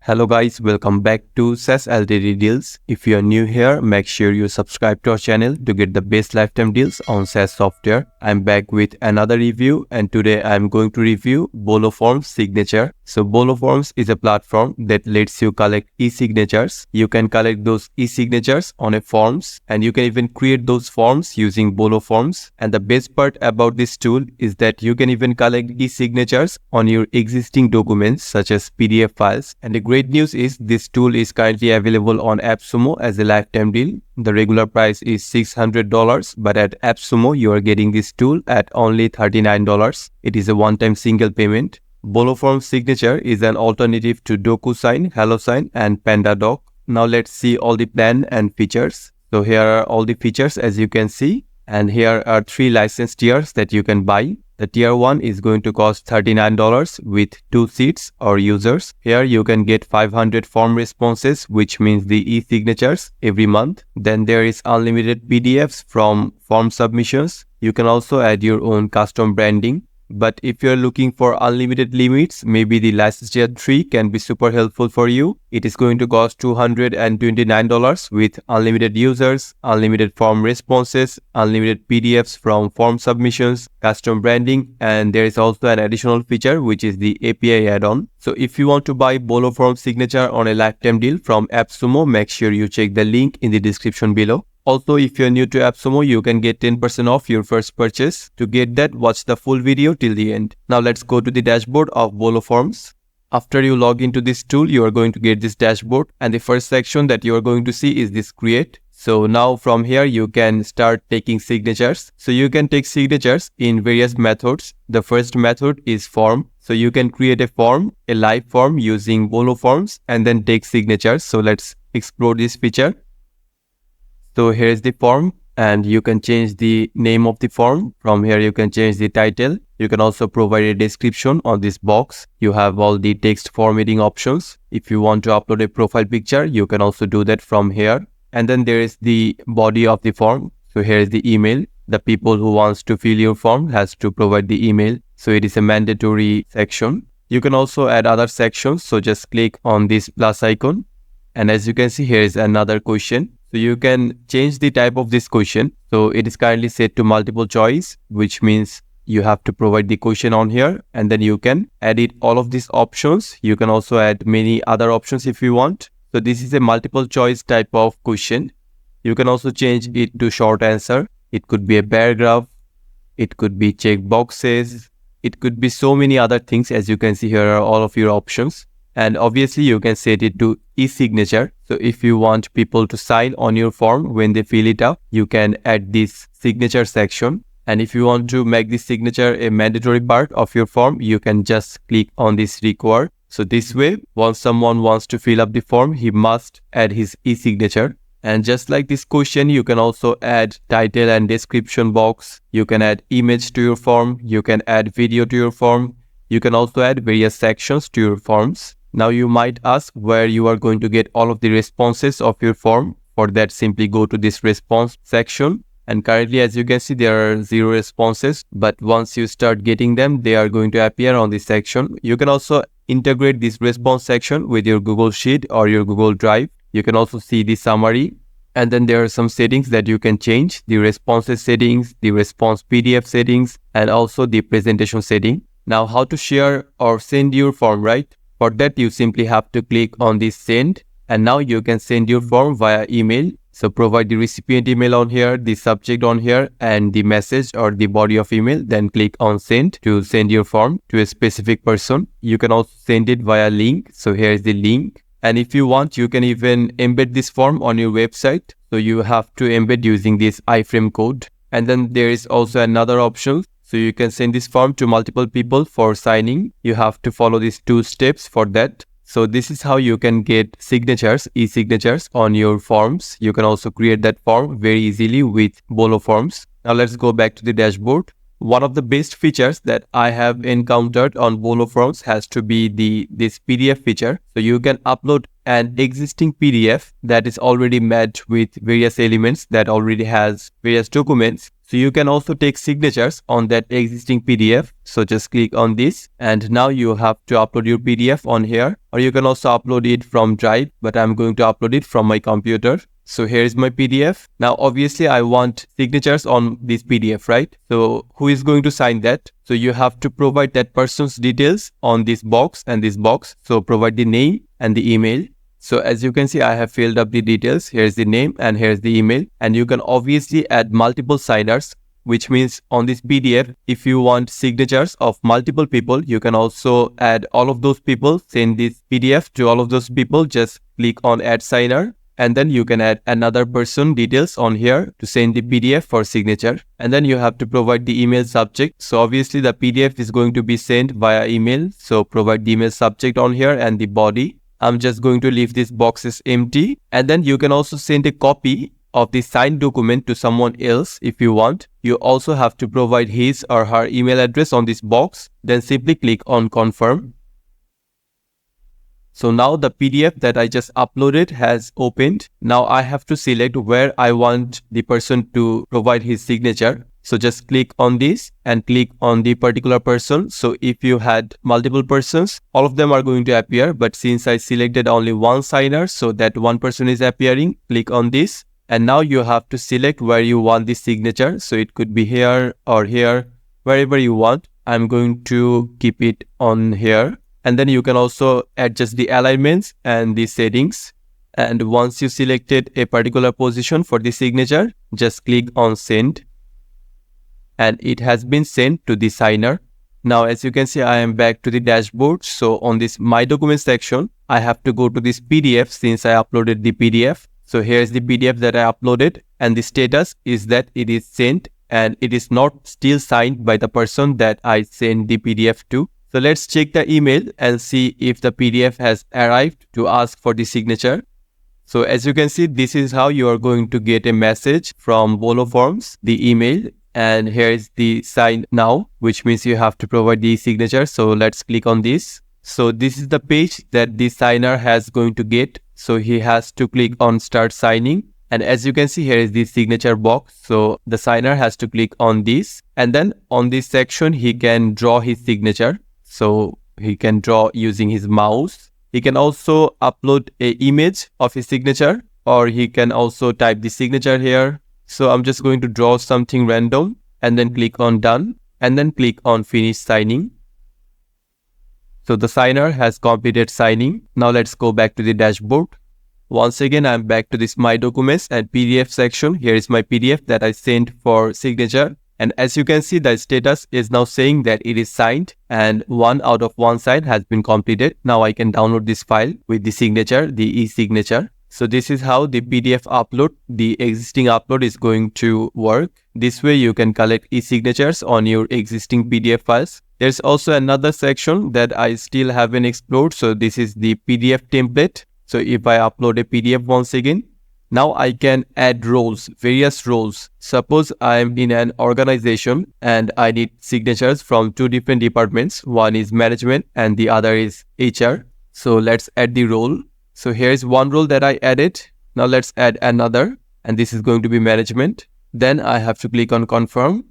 Hello guys, welcome back to SaasZilla Deals. If you are new here, make sure you subscribe to our channel to get the best lifetime deals on SaaS software. I'm back with another review and today I'm going to review BoloForms Signature. So BoloForms is a platform that lets you collect e-signatures. You can collect those e-signatures on a forms and you can even create those forms using BoloForms. And the best part about this tool is that you can even collect e-signatures on your existing documents such as PDF files. And the great news is this tool is currently available on AppSumo as a lifetime deal. The regular price is $600, but at AppSumo you are getting this tool at only $39. It is a one-time single payment. BoloForms Signature is an alternative to DocuSign, HelloSign and PandaDoc. Now let's see all the plan and features. So here are all the features as you can see, and here are 3 license tiers that you can buy. The tier 1 is going to cost $39 with 2 seats or users. Here you can get 500 form responses, which means the e-signatures every month. Then there is unlimited PDFs from form submissions. You can also add your own custom branding. But if you're looking for unlimited limits, maybe the license tier 3 can be super helpful for you. It is going to cost $229 with unlimited users, unlimited form responses, unlimited PDFs from form submissions, custom branding, and there is also an additional feature which is the API add-on. So if you want to buy BoloForms Signature on a lifetime deal from AppSumo, make sure you check the link in the description below. Also, if you're new to AppSumo, you can get 10% off your first purchase. To get that, watch the full video till the end. Now let's go to the dashboard of BoloForms. After you log into this tool, you are going to get this dashboard, and the first section that you are going to see is this create. So now from here you can start taking signatures. So you can take signatures in various methods. The first method is form. So you can create a form, a live form using BoloForms and then take signatures. So let's explore this feature. So here is the form and you can change the name of the form. From here you can change the title. You can also provide a description on this box. You have all the text formatting options. If you want to upload a profile picture, you can also do that from here. And then there is the body of the form. So here is the email. The people who wants to fill your form has to provide the email. So it is a mandatory section. You can also add other sections. So just click on this plus icon. And as you can see, here is another question. So you can change the type of this question. So it is currently set to multiple choice, which means you have to provide the question on here and then you can edit all of these options. You can also add many other options if you want. So this is a multiple choice type of question. You can also change it to short answer. It could be a paragraph. It could be check boxes. It could be so many other things. As you can see, here are all of your options. And obviously you can set it to e-signature. So if you want people to sign on your form when they fill it up, you can add this signature section. And if you want to make this signature a mandatory part of your form, you can just click on this require. So this way, once someone wants to fill up the form, he must add his e-signature. And just like this question, you can also add title and description box. You can add image to your form. You can add video to your form. You can also add various sections to your forms. Now you might ask where you are going to get all of the responses of your form. For that, simply go to this response section. And currently, as you can see, there are 0 responses. But once you start getting them, they are going to appear on this section. You can also integrate this response section with your Google Sheet or your Google Drive. You can also see the summary. And then there are some settings that you can change. The responses settings, the response PDF settings, and also the presentation setting. Now, how to share or send your form, right? For that, you simply have to click on this send, and now you can send your form via email. So provide the recipient email on here, the subject on here, and the message or the body of email. Then click on send to send your form to a specific person. You can also send it via link. So here is the link. And if you want, you can even embed this form on your website. So you have to embed using this iframe code. And then there is also another option. So you can send this form to multiple people for signing. You have to follow these 2 steps for that. So this is how you can get signatures, e-signatures on your forms. You can also create that form very easily with BoloForms. Now let's go back to the dashboard. One of the best features that I have encountered on BoloForms has to be this PDF feature. So you can upload an existing PDF that is already made with various elements that already has various documents. So you can also take signatures on that existing PDF. So just click on this, and now you have to upload your PDF on here, or you can also upload it from Drive, but I'm going to upload it from my computer. So here is my PDF. Now obviously I want signatures on this PDF, right? So who is going to sign that? So you have to provide that person's details on this box and this box. So provide the name and the email. So as you can see, I have filled up the details. Here's the name and here's the email. And you can obviously add multiple signers, which means on this PDF, if you want signatures of multiple people, you can also add all of those people, send this PDF to all of those people. Just click on add signer. And then you can add another person details on here to send the PDF for signature. And then you have to provide the email subject. So obviously the PDF is going to be sent via email. So provide the email subject on here and the body. I'm just going to leave these boxes empty. And then you can also send a copy of the signed document to someone else if you want. You also have to provide his or her email address on this box. Then simply click on confirm. So now the PDF that I just uploaded has opened. Now I have to select where I want the person to provide his signature. So just click on this and click on the particular person. So if you had multiple persons, all of them are going to appear. But since I selected only one signer, so that one person is appearing, click on this. And now you have to select where you want the signature. So it could be here or here, wherever you want. I'm going to keep it on here. And then you can also adjust the alignments and the settings. And once you selected a particular position for the signature, just click on send. And it has been sent to the signer. Now, as you can see, I am back to the dashboard. So on this My Documents section, I have to go to this PDF since I uploaded the PDF. So here's the PDF that I uploaded, and the status is that it is sent and it is not still signed by the person that I sent the PDF to. So let's check the email and see if the PDF has arrived to ask for the signature. So as you can see, this is how you are going to get a message from BoloForms, the email. And here is the sign now, which means you have to provide the signature. So let's click on this. So this is the page that the signer has going to get. So he has to click on start signing. And as you can see, here is the signature box. So the signer has to click on this. And then on this section, he can draw his signature. So he can draw using his mouse. He can also upload an image of his signature, or he can also type the signature here. So I'm just going to draw something random and then click on done and then click on finish signing. So the signer has completed signing. Now let's go back to the dashboard. Once again, I'm back to this My Documents and PDF section. Here is my PDF that I sent for signature. And as you can see, the status is now saying that it is signed and 1 out of 1 sign has been completed. Now I can download this file with the signature, the e-signature. So this is how the PDF upload, the existing upload is going to work. This way you can collect e-signatures on your existing PDF files. There's also another section that I still haven't explored. So this is the PDF template. So if I upload a PDF once again, now I can add roles, various roles. Suppose I'm in an organization and I need signatures from 2 different departments. One is management and the other is HR. So let's add the role. So here's one role that I added. Now let's add another, and this is going to be management. Then I have to click on confirm.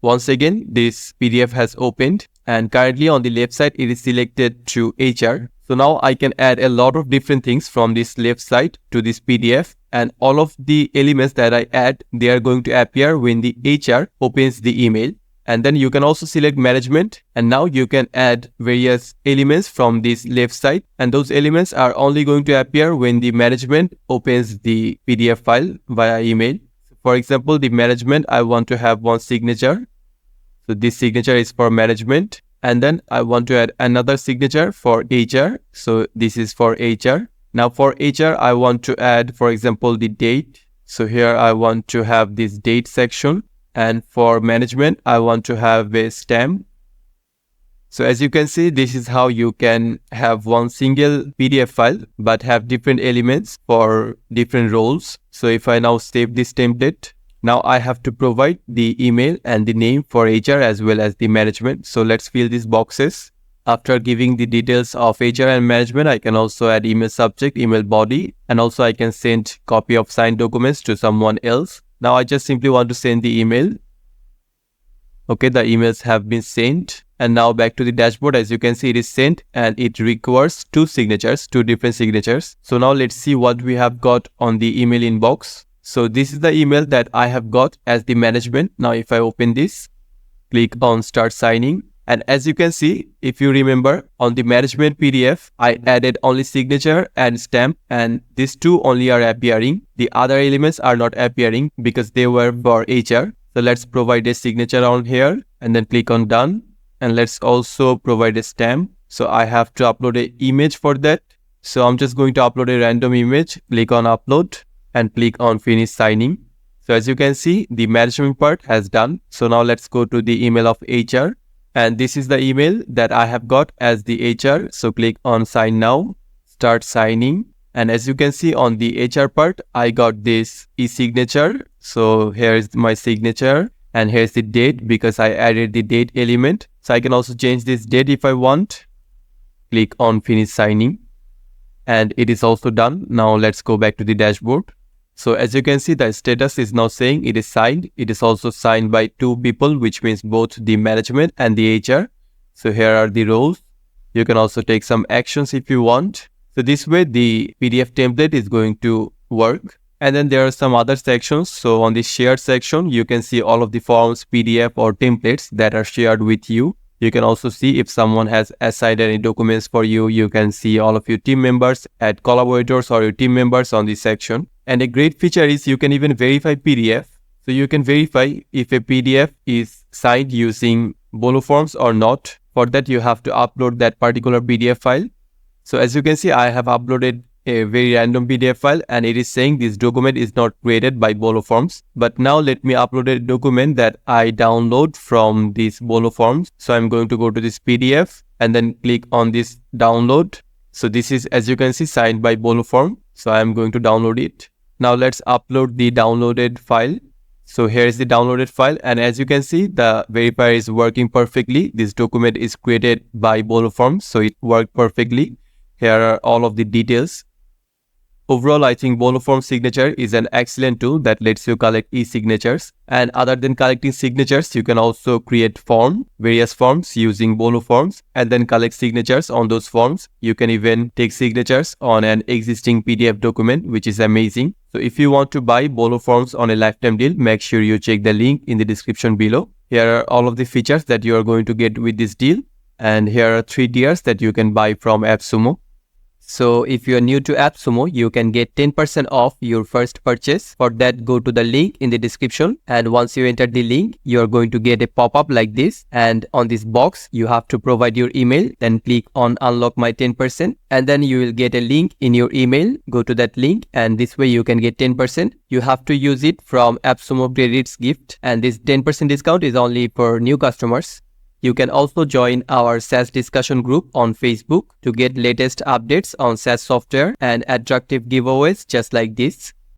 Once again, this PDF has opened, and currently on the left side, it is selected to HR. So now I can add a lot of different things from this left side to this PDF, and all of the elements that I add, they are going to appear when the HR opens the email. And then you can also select management, and now you can add various elements from this left side, and those elements are only going to appear when the management opens the PDF file via email. For example, the management, I want to have one signature. So this signature is for management, and then I want to add another signature for HR. So this is for HR. Now for HR, I want to add, for example, the date. So here I want to have this date section. And for management, I want to have a stamp. So as you can see, this is how you can have one single PDF file, but have different elements for different roles. So if I now save this template, now I have to provide the email and the name for HR as well as the management. So let's fill these boxes. After giving the details of HR and management, I can also add email subject, email body, and also I can send copy of signed documents to someone else. Now I just simply want to send the email. Okay, the emails have been sent. And now back to the dashboard. As you can see, it is sent and it requires two different signatures. So now let's see what we have got on the email inbox. So this is the email that I have got as the management. Now if I open this, click on start signing. And as you can see, if you remember, on the management PDF, I added only signature and stamp, and these two only are appearing. The other elements are not appearing because they were for HR. So let's provide a signature on here and then click on done. And let's also provide a stamp. So I have to upload an image for that. So I'm just going to upload a random image. Click on upload and click on finish signing. So as you can see, the management part has done. So now let's go to the email of HR. And this is the email that I have got as the HR. So click on sign now, start signing. And as you can see on the HR part, I got this e-signature. So here is my signature and here's the date because I added the date element. So I can also change this date if I want. Click on finish signing and it is also done. Now let's go back to the dashboard. So as you can see, the status is now saying it is signed. It is also signed by two people, which means both the management and the HR. So here are the roles. You can also take some actions if you want. So this way the PDF template is going to work. And then there are some other sections. So on the shared section, you can see all of the forms, PDF or templates that are shared with you. You can also see if someone has assigned any documents for you. You can see all of your team members, add collaborators or your team members on this section. And a great feature is you can even verify PDF. So you can verify if a PDF is signed using BoloForms or not. For that, you have to upload that particular PDF file. So as you can see, I have uploaded a very random PDF file and it is saying this document is not created by BoloForms. But now let me upload a document that I download from this BoloForms. So I'm going to go to this PDF and then click on this download. So this is, as you can see, signed by BoloForms. So I'm going to download it. Now let's upload the downloaded file. So here is the downloaded file and as you can see, the verifier is working perfectly. This document is created by BoloForms, so it worked perfectly. Here are all of the details. Overall, I think BoloForms Signature is an excellent tool that lets you collect e-signatures. And other than collecting signatures, you can also create various forms using BoloForms and then collect signatures on those forms. You can even take signatures on an existing PDF document, which is amazing. So if you want to buy BoloForms on a lifetime deal, make sure you check the link in the description below. Here are all of the features that you are going to get with this deal. And here are 3 tiers that you can buy from AppSumo. So if you are new to AppSumo, you can get 10% off your first purchase. For that, go to the link in the description. And once you enter the link, you are going to get a pop-up like this. And on this box, you have to provide your email. Then click on unlock my 10%. And then you will get a link in your email. Go to that link and this way you can get 10%. You have to use it from AppSumo Credits Gift. And this 10% discount is only for new customers. You can also join our SaaS discussion group on Facebook to get latest updates on SaaS software and attractive giveaways just like this.